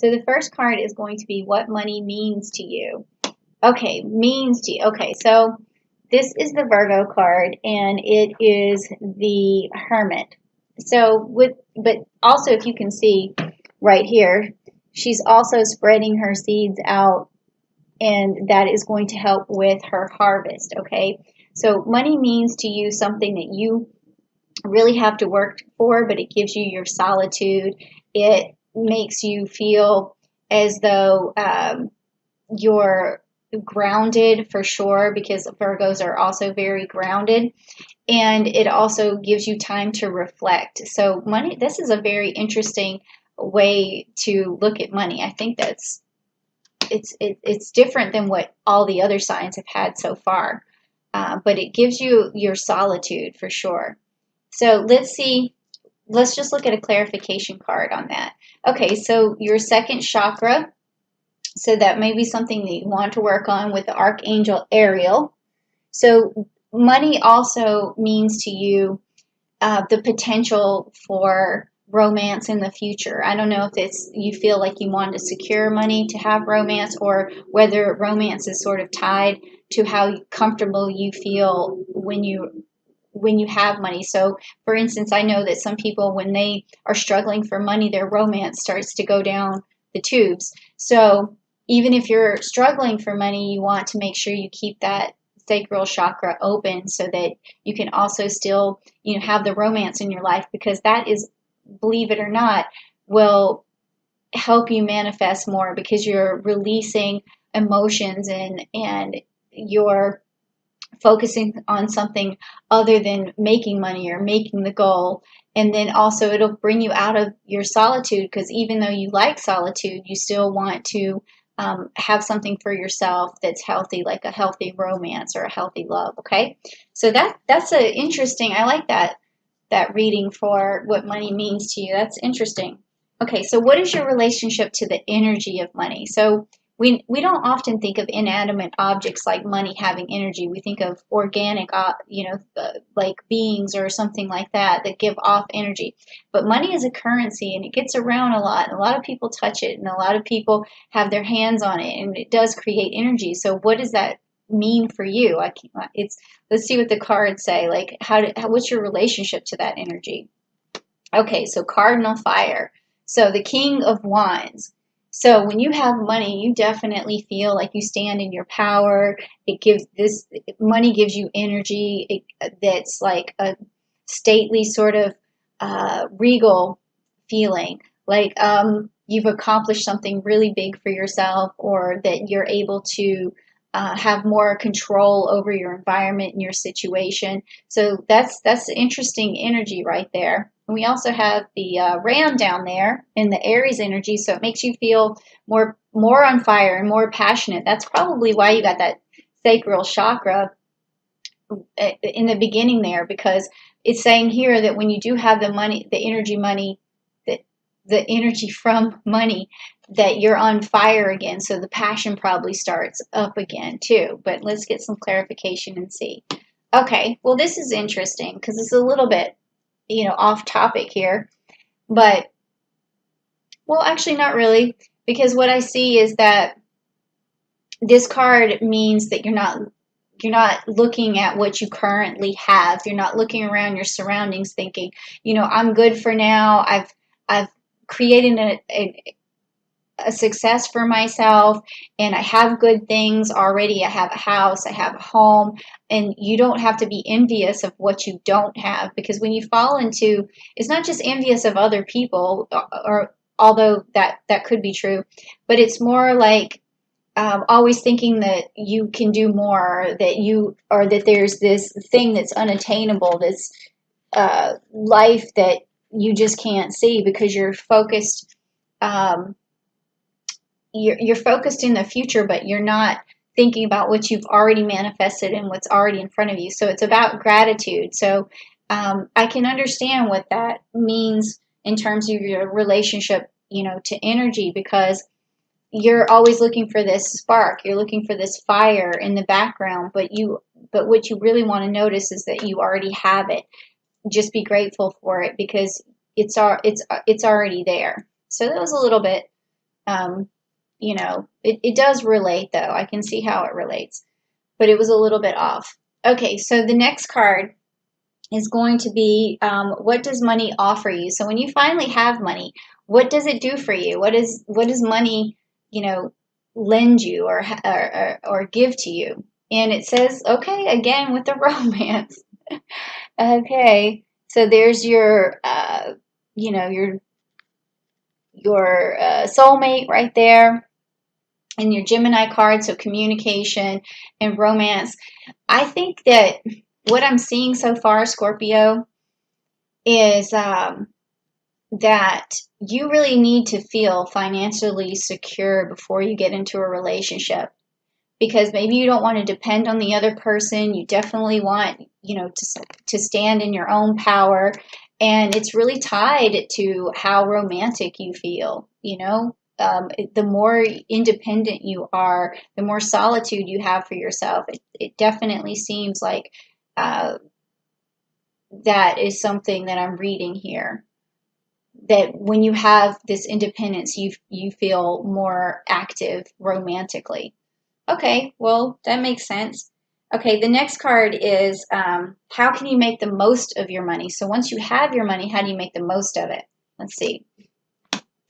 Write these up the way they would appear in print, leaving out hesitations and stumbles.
So the first card is going to be what money means to you. Okay, means to you. Okay, so this is the Virgo card, and it is the Hermit. So but also if you can see right here, she's also spreading her seeds out, and that is going to help with her harvest. Okay, so money means to you something that you really have to work for, but it gives you your solitude. It makes you feel as though you're grounded for sure, because Virgos are also very grounded. And it also gives you time to reflect. So money, this is a very interesting way to look at money. I think it's different than what all the other signs have had so far. But it gives you your solitude for sure. So let's see. Let's just look at a clarification card on that. Okay, so your second chakra. So that may be something that you want to work on with the Archangel Ariel. So money also means to you the potential for romance in the future. I don't know if it's you feel like you want to secure money to have romance, or whether romance is sort of tied to how comfortable you feel when you have money. So, for instance, I know that some people, when they are struggling for money, their romance starts to go down the tubes. So, even if you're struggling for money, you want to make sure you keep that sacral chakra open so that you can also still, have the romance in your life, because that is, believe it or not, will help you manifest more, because you're releasing emotions, and you're focusing on something other than making money or making the goal. And then also it'll bring you out of your solitude, because even though you like solitude, you still want to have something for yourself that's healthy, like a healthy romance or a healthy love. Okay, so that's a interesting. I like that reading for what money means to you. That's interesting. Okay, so what is your relationship to the energy of money? So we don't often think of inanimate objects like money having energy. We think of organic, like beings or something like that give off energy. But money is a currency, and it gets around a lot. And a lot of people touch it, and a lot of people have their hands on it, and it does create energy. So what does that mean for you? Let's see what the cards say. Like what's your relationship to that energy? Okay, so cardinal fire. So the King of Wands. So when you have money, you definitely feel like you stand in your power. Money gives you energy. That's like a stately sort of regal feeling, like you've accomplished something really big for yourself, or that you're able to have more control over your environment and your situation. So that's interesting energy right there. And we also have the Ram down there in the Aries energy, so it makes you feel more on fire and more passionate. That's probably why you got that sacral chakra in the beginning there, because it's saying here that when you do have the money, the energy from money, that you're on fire again. So the passion probably starts up again too. But let's get some clarification and see. Okay, well, this is interesting because it's a little bit, off topic here. But, well, actually, not really, because what I see is that this card means that you're not looking at what you currently have. You're not looking around your surroundings thinking, I'm good for now. I've created a success for myself, and I have good things already. I have a house, I have a home, and you don't have to be envious of what you don't have, because when you fall into, it's not just envious of other people, or although that could be true, but it's more like always thinking that you can do more, or that there's this thing that's unattainable, this life that you just can't see, because you're focused. You're focused in the future, but you're not thinking about what you've already manifested and what's already in front of you. So it's about gratitude. So I can understand what that means in terms of your relationship, to energy, because you're always looking for this spark. You're looking for this fire in the background, but what you really want to notice is that you already have it. Just be grateful for it, because it's already there. So that was a little bit You know, it does relate though. I can see how it relates, but it was a little bit off. Okay, so the next card is going to be what does money offer you? So when you finally have money, what does it do for you? What does money, you know, lend you or give to you? And it says, okay, again with the romance. Okay, so there's your, you know, your soulmate right there, and your Gemini card, so communication and romance. I think that what I'm seeing so far, Scorpio, is that you really need to feel financially secure before you get into a relationship, because maybe you don't want to depend on the other person. You definitely want, you know, to stand in your own power, and it's really tied to how romantic you feel. You know, the more independent you are, the more solitude you have for yourself. It definitely seems like uh, that is something that I'm reading here, that when you have this independence, you feel more active romantically. Okay, well, that makes sense. Okay, the next card is how can you make the most of your money? So once you have your money, how do you make the most of it? Let's see.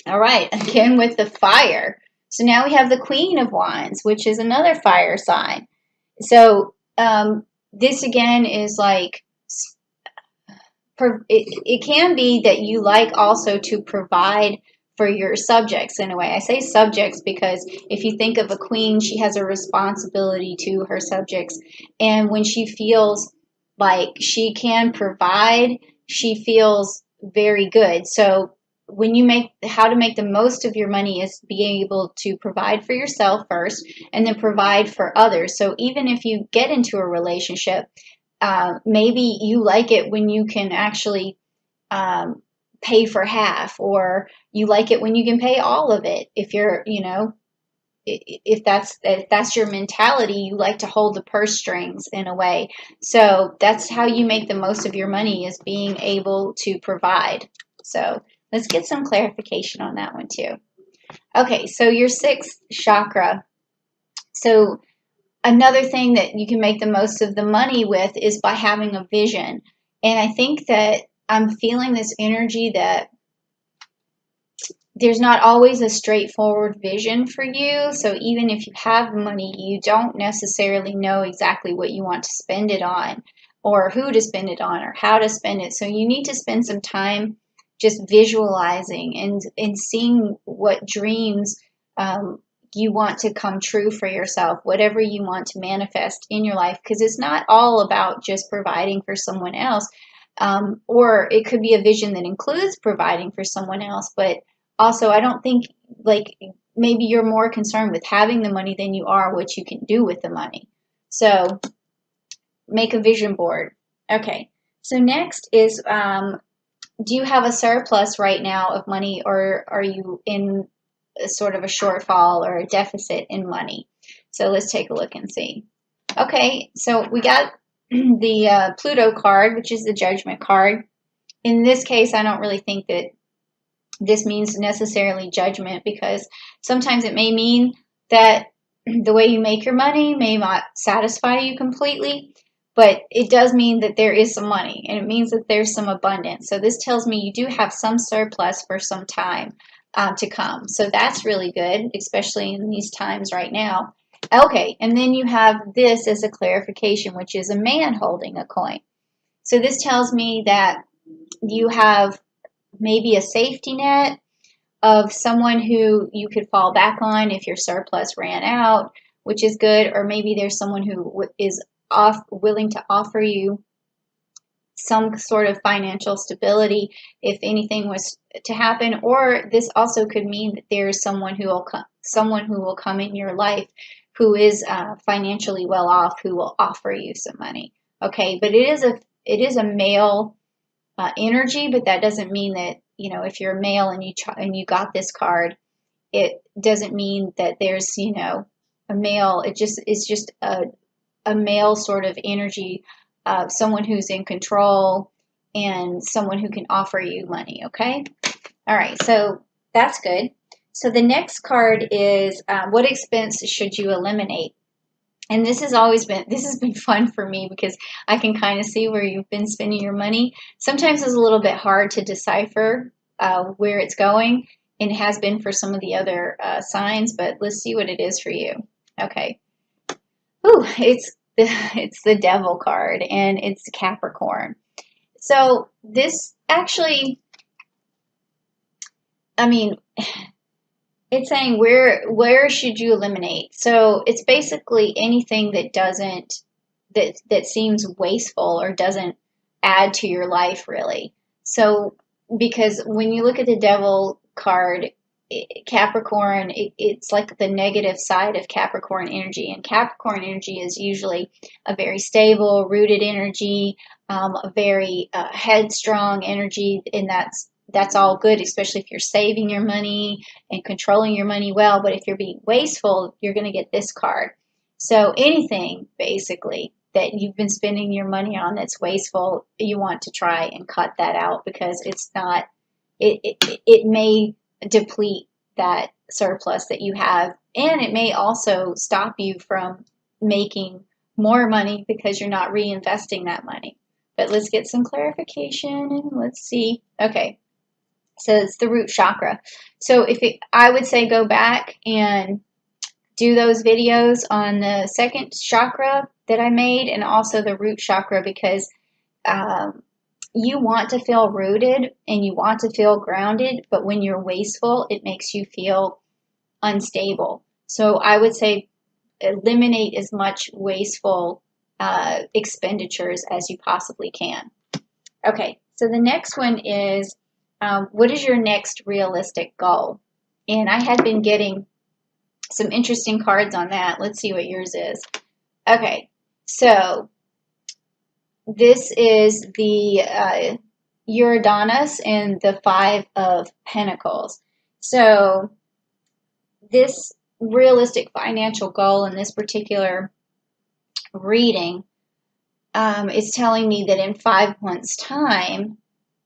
All right, again with the fire. So now we have the Queen of Wands, which is another fire sign. So this again is like it can be that you like also to provide for your subjects in a way. I say subjects because if you think of a queen, she has a responsibility to her subjects. And when she feels like she can provide, she feels very good. So when you make how to make the most of your money is being able to provide for yourself first and then provide for others. So even if you get into a relationship, maybe you like it when you can actually pay for half, or you like it when you can pay all of it. If you're, you know, if that's your mentality, you like to hold the purse strings in a way. So that's how you make the most of your money, is being able to provide. So let's get some clarification on that one too. Okay, so your sixth chakra. So another thing that you can make the most of the money with is by having a vision. And I think that I'm feeling this energy that there's not always a straightforward vision for you. So even if you have money, you don't necessarily know exactly what you want to spend it on, or who to spend it on, or how to spend it. So you need to spend some time just visualizing and seeing what dreams you want to come true for yourself, whatever you want to manifest in your life, because it's not all about just providing for someone else. Or it could be a vision that includes providing for someone else, but also I don't think, like, maybe you're more concerned with having the money than you are what you can do with the money. So make a vision board. Okay, so next is do you have a surplus right now of money, or are you in a sort of a shortfall or a deficit in money? So let's take a look and see. Okay, so we got the Pluto card, which is the Judgment card. In this case, I don't really think that this means necessarily judgment, because sometimes it may mean that the way you make your money may not satisfy you completely, but it does mean that there is some money, and it means that there's some abundance. So this tells me you do have some surplus for some time to come. So that's really good, especially in these times right now. Okay, and then you have this as a clarification, which is a man holding a coin. So this tells me that you have maybe a safety net of someone who you could fall back on if your surplus ran out, which is good. Or maybe there's someone who is willing to offer you some sort of financial stability if anything was to happen. Or this also could mean that there's someone who will come in your life who is financially well off, who will offer you some money. Okay, but it is a male energy, but that doesn't mean that, you know, if you're a male and you got this card, it doesn't mean that there's, you know, a male. It's just a male sort of energy of someone who's in control and someone who can offer you money. Okay, all right, so that's good. So the next card is what expense should you eliminate? And this has been fun for me because I can kind of see where you've been spending your money. Sometimes it's a little bit hard to decipher where it's going, and it has been for some of the other signs, but let's see what it is for you. Okay. Ooh, it's the Devil card, and it's Capricorn. So this actually, I mean, it's saying where should you eliminate? So it's basically anything that that seems wasteful or doesn't add to your life really. So because when you look at the Devil card, Capricorn, it's like the negative side of Capricorn energy, and Capricorn energy is usually a very stable, rooted energy, a very headstrong energy, and that's all good, especially if you're saving your money and controlling your money well. But if you're being wasteful, you're going to get this card. So anything basically that you've been spending your money on that's wasteful, you want to try and cut that out because it's not. It may deplete that surplus that you have, and it may also stop you from making more money because you're not reinvesting that money. But let's get some clarification and let's see. Okay, so it's the root chakra. So I would say go back and do those videos on the second chakra that I made and also the root chakra because um, you want to feel rooted and you want to feel grounded, but when you're wasteful, it makes you feel unstable. So I would say eliminate as much wasteful expenditures as you possibly can. Okay, so the next one is what is your next realistic goal? And I had been getting some interesting cards on that. Let's see what yours is. Okay, so this is the Uranus and the Five of Pentacles. So this realistic financial goal in this particular reading is telling me that in 5 months' time,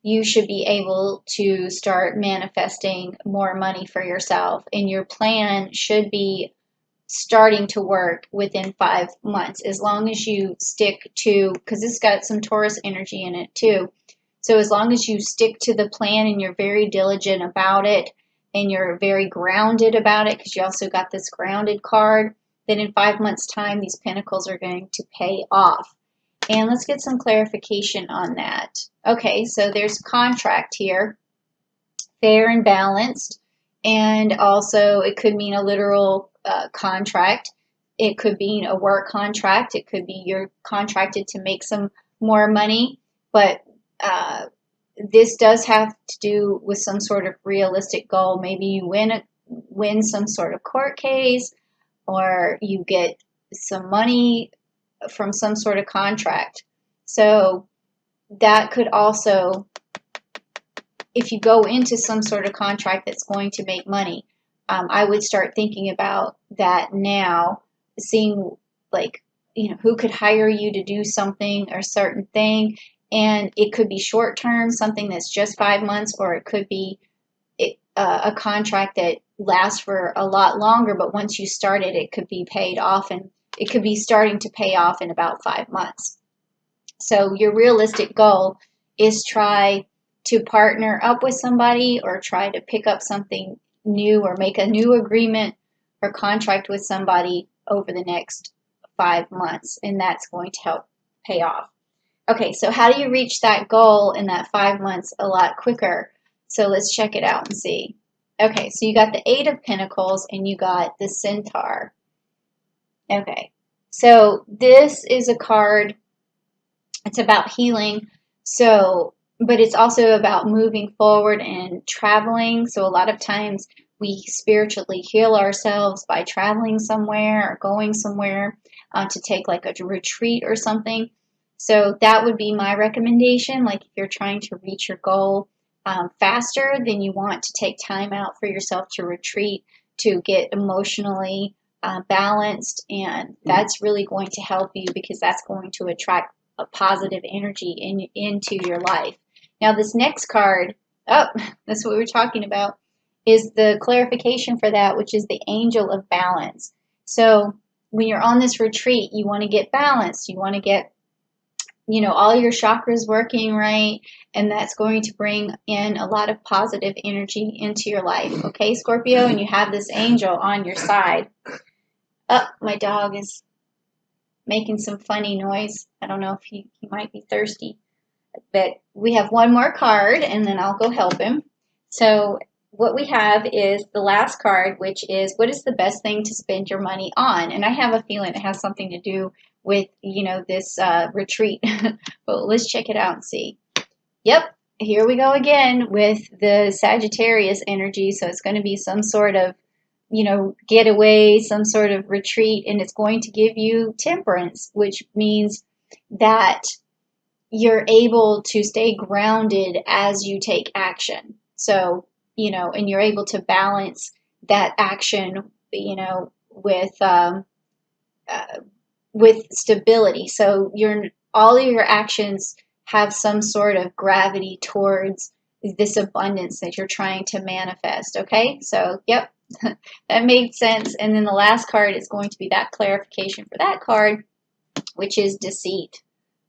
you should be able to start manifesting more money for yourself. And your plan should be starting to work within 5 months, as long as you stick to, because it's got some Taurus energy in it too. So as long as you stick to the plan and you're very diligent about it and you're very grounded about it, because you also got this grounded card, then in 5 months' time, these pentacles are going to pay off. And let's get some clarification on that. Okay, so there's contract here, fair and balanced, and also it could mean a literal contract. It could mean a work contract. It could be you're contracted to make some more money, but this does have to do with some sort of realistic goal. Maybe you win some sort of court case, or you get some money from some sort of contract. So that could also, if you go into some sort of contract that's going to make money, I would start thinking about that now, seeing like, who could hire you to do something or a certain thing. And it could be short term, something that's just 5 months, or it could be a contract that lasts for a lot longer, but once you start it, it could be paid off, and it could be starting to pay off in about 5 months. So your realistic goal is try to partner up with somebody or try to pick up something new or make a new agreement or contract with somebody over the next 5 months, and that's going to help pay off. Okay, so how do you reach that goal in that 5 months a lot quicker? So let's check it out and see. Okay, so you got the Eight of Pentacles and you got the Centaur. Okay, so this is a card, it's about healing, but it's also about moving forward and traveling. So a lot of times we spiritually heal ourselves by traveling somewhere or going somewhere to take like a retreat or something. So that would be my recommendation. Like if you're trying to reach your goal faster, then you want to take time out for yourself to retreat, to get emotionally balanced, and that's really going to help you because that's going to attract a positive energy into your life. Now this next card, oh, that's what we were talking about. is the clarification for that, which is the angel of balance. So when you're on this retreat, you want to get balanced. You want to get, all your chakras working right, and that's going to bring in a lot of positive energy into your life. Okay, Scorpio, and you have this angel on your side. Oh, my dog is making some funny noise. I don't know if he might be thirsty. But we have one more card, and then I'll go help him. So what we have is the last card, which is, what is the best thing to spend your money on? And I have a feeling it has something to do with, this retreat. But let's check it out and see. Yep, here we go again with the Sagittarius energy. So it's going to be some sort of, getaway, some sort of retreat, and it's going to give you temperance, which means that you're able to stay grounded as you take action. So, and you're able to balance that action, with stability. So all of your actions have some sort of gravity towards this abundance that you're trying to manifest. Okay, so yep, that made sense. And then the last card is going to be that clarification for that card, which is deceit.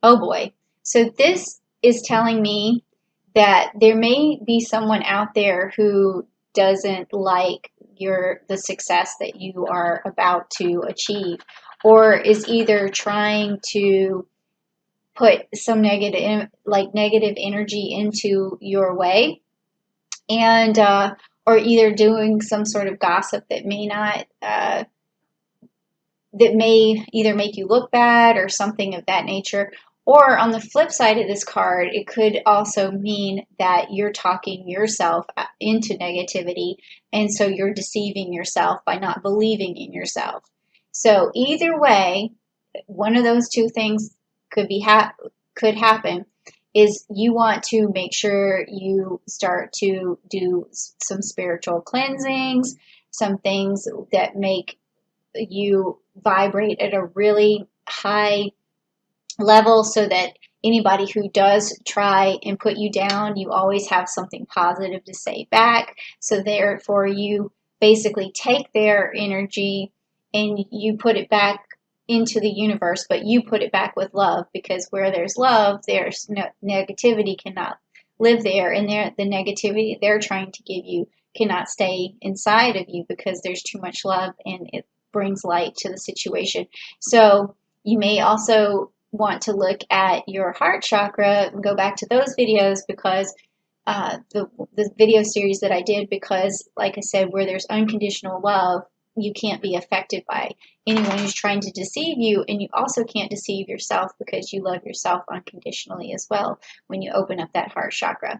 Oh boy. So this is telling me that there may be someone out there who doesn't like the success that you are about to achieve, or is either trying to put some negative energy into your way, and or either doing some sort of gossip that may either make you look bad or something of that nature. Or on the flip side of this card, it could also mean that you're talking yourself into negativity, and so you're deceiving yourself by not believing in yourself. So either way, one of those two things could happen. Is you want to make sure you start to do some spiritual cleansings, some things that make you vibrate at a really high level, so that anybody who does try and put you down, you always have something positive to say back. So therefore, you basically take their energy and you put it back into the universe, but you put it back with love, because where there's love, there's no negativity cannot live there, and the negativity they're trying to give you cannot stay inside of you, because there's too much love and it brings light to the situation. So you may also want to look at your heart chakra and go back to those videos, because the video series that I did, because like I said, where there's unconditional love, you can't be affected by anyone who's trying to deceive you, and you also can't deceive yourself, because you love yourself unconditionally as well when you open up that heart chakra.